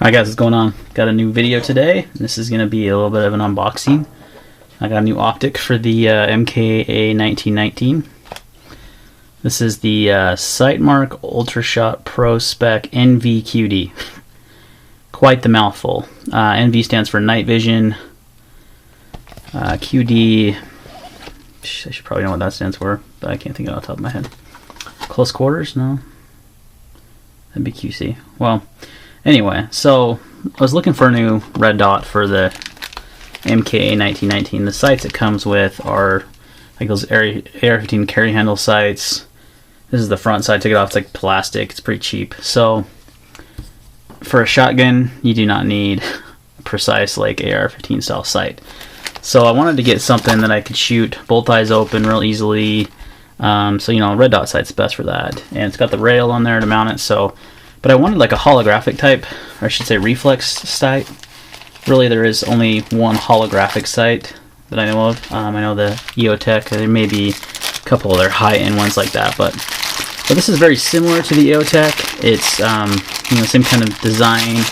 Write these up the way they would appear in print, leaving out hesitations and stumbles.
Hi guys, what's going on? Got a new video today. This is going to be a little bit of an unboxing. I got a new optic for the MKA 1919. This is the Sightmark Ultrashot Pro Spec NVQD. Quite the mouthful. NV stands for night vision. QD, I should probably know what that stands for, but I can't think of it off the top of my head. Close quarters? No. That'd be QC. Well, anyway, so I was looking for a new red dot for the MKA 1919. The sights it comes with are like those AR-15 carry handle sights. This is the front side. I took it off. It's like plastic. It's pretty cheap. So for a shotgun, you do not need a precise like AR-15 style sight. So I wanted to get something that I could shoot both eyes open real easily. So you know, red dot sight's best for that, and it's got the rail on there to mount it. So, but I wanted like a holographic type, or I should say reflex sight. Really, there is only one holographic sight that I know of. I know the EOTech. There may be a couple other high-end ones like that, but this is very similar to the EOTech. It's you know, same kind of design.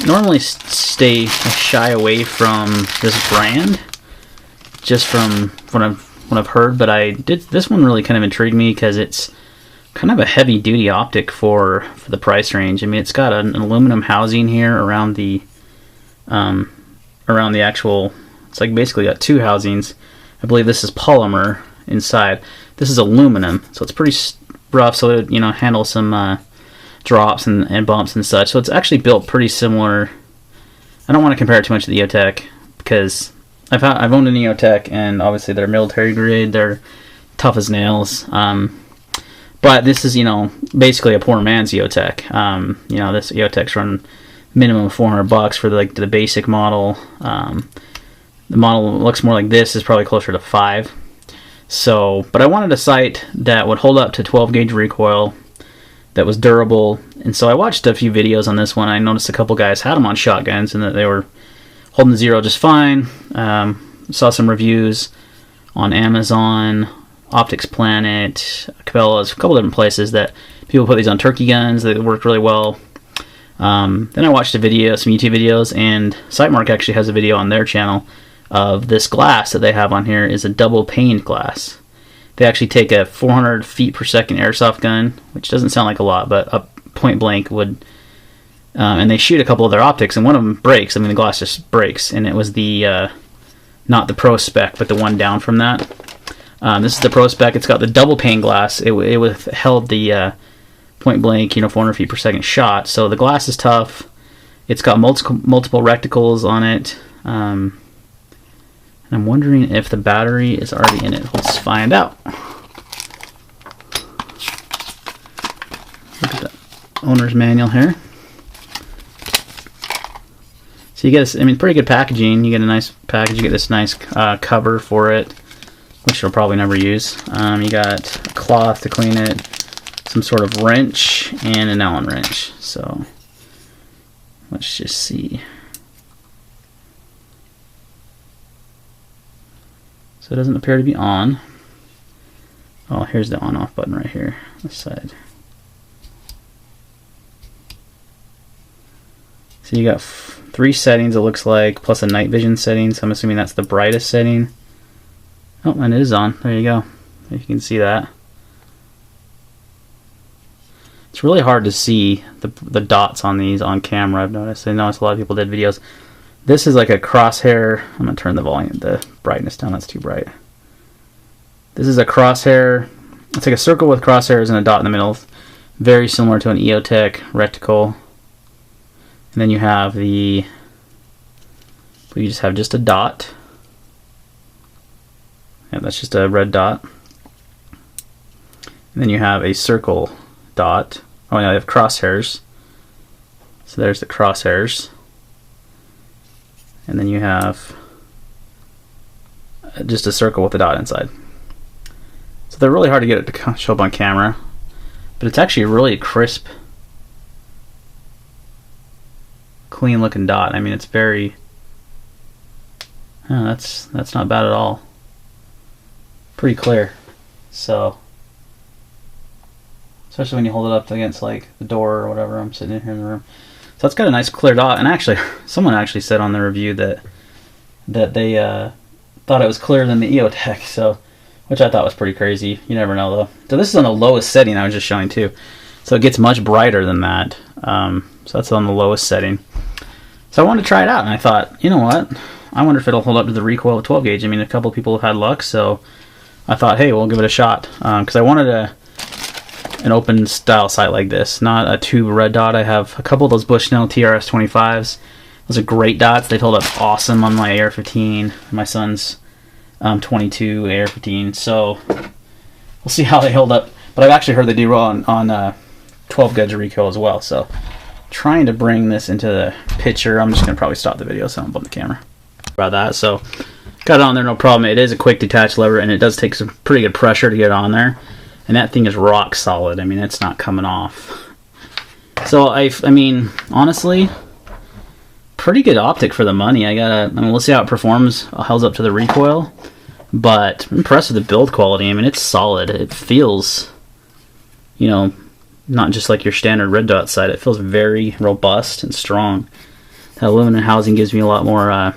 Normally stay shy away from this brand, just from what I've heard, but this one really kind of intrigued me because it's kind of a heavy duty optic for the price range. I mean, it's got an aluminum housing here around the actual, it's like basically got two housings. I believe this is polymer inside. This is aluminum, so it's pretty rough, so it, you know, handles some drops and bumps and such. So it's actually built pretty similar. I don't want to compare it too much to the EOTech because I've owned an EOTech, and obviously they're military grade. They're tough as nails. But this is, you know, basically a poor man's EOTech. You know, this EOTech's run minimum of $400 for the basic model. The model looks more like this is probably closer to $500. So, but I wanted a sight that would hold up to 12 gauge recoil, that was durable, and so I watched a few videos on this one. I noticed a couple guys had them on shotguns and that they were holding zero just fine. Saw some reviews on Amazon, Optics Planet, Cabela's, a couple different places that people put these on turkey guns that worked really well. Then I watched a video, some YouTube videos, and Sightmark actually has a video on their channel of this glass that they have on here is a double paned glass. They actually take a 400 feet per second airsoft gun, which doesn't sound like a lot, but a point blank would, and they shoot a couple of their optics, and one of them breaks. I mean, the glass just breaks, and it was the not the Pro Spec, but the one down from that. This is the Pro Spec. It's got the double pane glass. It held the point blank, you know, 400 feet per second shot. So the glass is tough. It's got multiple reticles on it. And I'm wondering if the battery is already in it. Let's find out. Look at the owner's manual here. So you get, I mean, pretty good packaging. You get a nice package. You get this nice cover for it, which you'll probably never use. You got a cloth to clean it, some sort of wrench, and an Allen wrench. So let's just see. So it doesn't appear to be on. Oh, here's the on-off button right here, this side. So you got 3 settings, it looks like, plus a night vision setting. So I'm assuming that's the brightest setting. Oh, and it is on. There you go. If you can see that. It's really hard to see the dots on these on camera, I've noticed. I noticed a lot of people did videos. This is like a crosshair. I'm going to turn the volume, the brightness down. That's too bright. This is a crosshair. It's like a circle with crosshairs and a dot in the middle. Very similar to an EOTech reticle. And then you have you just have just a dot. Yeah, that's just a red dot. And then you have a circle dot. Oh yeah, you have crosshairs. So there's the crosshairs. And then you have just a circle with a dot inside. So they're really hard to get it to show up on camera, but it's actually a really crisp, clean looking dot. I mean, it's very, oh, that's not bad at all. Pretty clear. So especially when you hold it up against like the door or whatever. I'm sitting in here in the room. So it's got a nice clear dot, and actually, someone actually said on the review that they thought it was clearer than the EOTech, so, which I thought was pretty crazy. You never know though. So this is on the lowest setting I was just showing too, so it gets much brighter than that. So that's on the lowest setting. So I wanted to try it out, and I thought, you know what? I wonder if it'll hold up to the recoil of 12 gauge. I mean, a couple of people have had luck, so I thought, hey, we'll give it a shot, because I wanted an open style sight like this, not a tube red dot. I have a couple of those Bushnell TRS 25s. Those are great dots. They've held up awesome on my AR-15, my son's 22 AR-15. So we'll see how they hold up. But I've actually heard they do well on 12 gauge recoil as well. So trying to bring this into the picture. I'm just gonna probably stop the video so I don't bump the camera about that. So got it on there, no problem. It is a quick detach lever, and it does take some pretty good pressure to get it on there. And that thing is rock solid. I mean, it's not coming off. So I mean, honestly, pretty good optic for the money. I mean, we'll see how it performs. Holds up to the recoil, but I'm impressed with the build quality. I mean, it's solid. It feels, you know, not just like your standard red dot sight. It feels very robust and strong. That aluminum housing gives me a lot more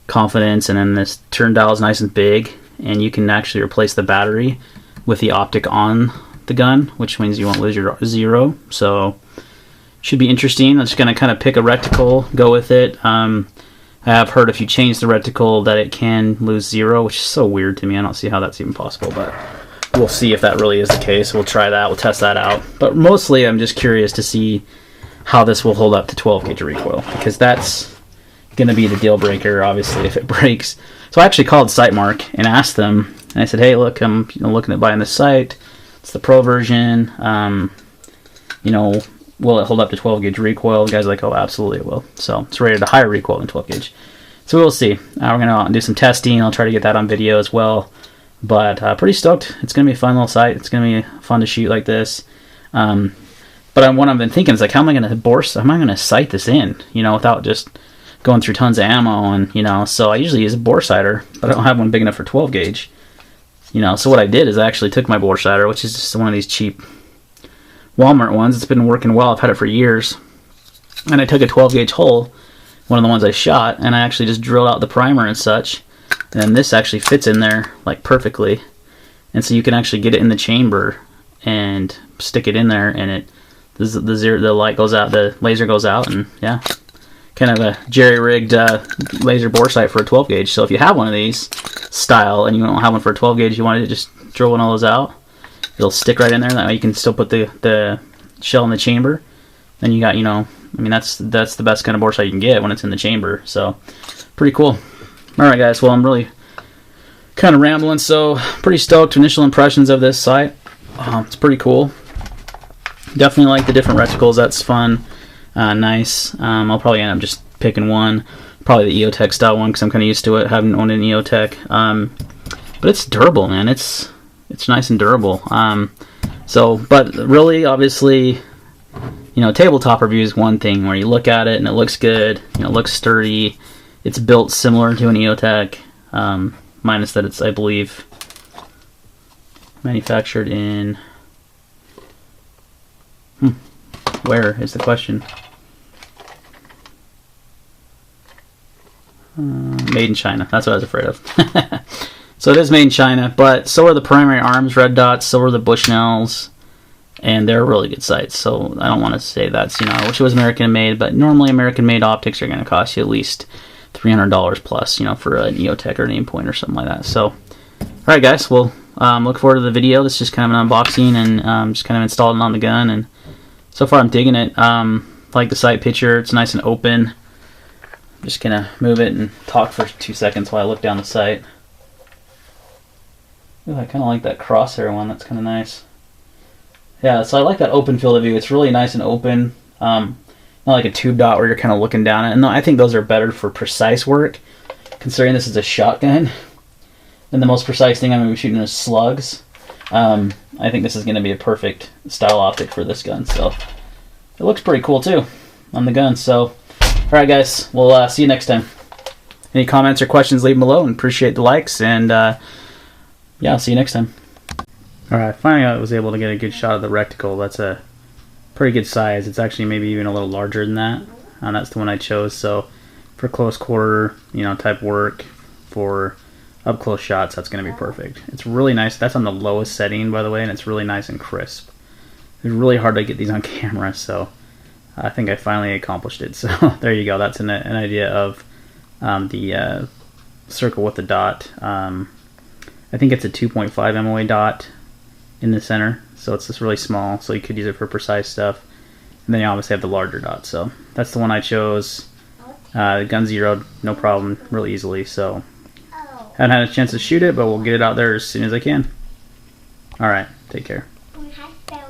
confidence, and then this turn dial is nice and big, and you can actually replace the battery with the optic on the gun, which means you won't lose your zero. So should be interesting. I'm just going to kind of pick a reticle, go with it. I have heard if you change the reticle that it can lose zero, which is so weird to me. I don't see how that's even possible, but we'll see if that really is the case. We'll try that. We'll test that out. But mostly I'm just curious to see how this will hold up to 12 gauge recoil, because that's going to be the deal breaker, obviously, if it breaks. So I actually called Sightmark and asked them, and I said, hey, look, I'm looking at buying this sight. It's the Pro version. You know, will it hold up to 12 gauge recoil? The guy's like, oh, absolutely it will. So it's rated a higher recoil than 12 gauge. So we'll see. We're going to do some testing. I'll try to get that on video as well. But pretty stoked. It's going to be a fun little sight. It's going to be fun to shoot like this. But what I've been thinking is, like, how am I going to sight this in, you know, without just going through tons of ammo? And, you know, so I usually use a bore sighter, but I don't have one big enough for 12 gauge. You know, so what I did is I actually took my bore sighter, which is just one of these cheap Walmart ones. It's been working well. I've had it for years. And I took a 12 gauge hole, one of the ones I shot, and I actually just drilled out the primer and such. And this actually fits in there like perfectly. And so you can actually get it in the chamber and stick it in there, and the light goes out, the laser goes out, and yeah, kind of a jerry-rigged laser bore sight for a 12 gauge. So if you have one of these style and you don't have one for a 12 gauge, you want to just drill one of those out, it'll stick right in there. That way you can still put the shell in the chamber. Then you got, you know, I mean, that's the best kind of bore sight you can get when it's in the chamber. So pretty cool. Alright guys, well, I'm really kind of rambling, so pretty stoked. Initial impressions of this sight. It's pretty cool. Definitely like the different reticles. That's fun. Nice. I'll probably end up just picking one. Probably the EOTech style one, because I'm kind of used to it. Haven't owned an EOTech. But it's durable, man. It's nice and durable. But really, obviously, you know, tabletop review is one thing where you look at it and it looks good. You know, it looks sturdy. It's built similar to an EOTech, minus that it's, I believe, manufactured in... Where is the question? Made in China. That's what I was afraid of. So it is made in China, but so are the primary arms red dots, so are the Bushnells, and they're really good sights. So I don't want to say that's, you know, I wish it was American made, but normally American made optics are going to cost you at least $300 plus, you know, for an EOTech or an Aimpoint or something like that. So, alright guys, well, look forward to the video. This is just kind of an unboxing and just kind of installing it on the gun, and so far I'm digging it. Like the sight picture, it's nice and open. I'm just gonna move it and talk for 2 seconds while I look down the sight. Ooh, I kind of like that crosshair one. That's kind of nice. Yeah, so I like that open field of view. It's really nice and open. Not like a tube dot where you're kind of looking down it. And I think those are better for precise work, considering this is a shotgun. And the most precise thing I'm going to be shooting is slugs. I think this is going to be a perfect style optic for this gun. So it looks pretty cool too on the gun. So, alright guys, we'll see you next time. Any comments or questions, leave them below, and appreciate the likes. And yeah, I'll see you next time. Alright, finally I was able to get a good shot of the reticle. That's a pretty good size. It's actually maybe even a little larger than that. That's the one I chose. So for close quarter, type work, for up close shots, that's going to be perfect. It's really nice. That's on the lowest setting, by the way, and it's really nice and crisp. It's really hard to get these on camera, so I think I finally accomplished it. So there you go. That's an idea of the circle with the dot. I think it's a 2.5 MOA dot in the center, so it's just really small, so you could use it for precise stuff. And then you obviously have the larger dot, so that's the one I chose. The gun zeroed, no problem, really easily, so haven't had a chance to shoot it, but we'll get it out there as soon as I can. Alright, take care.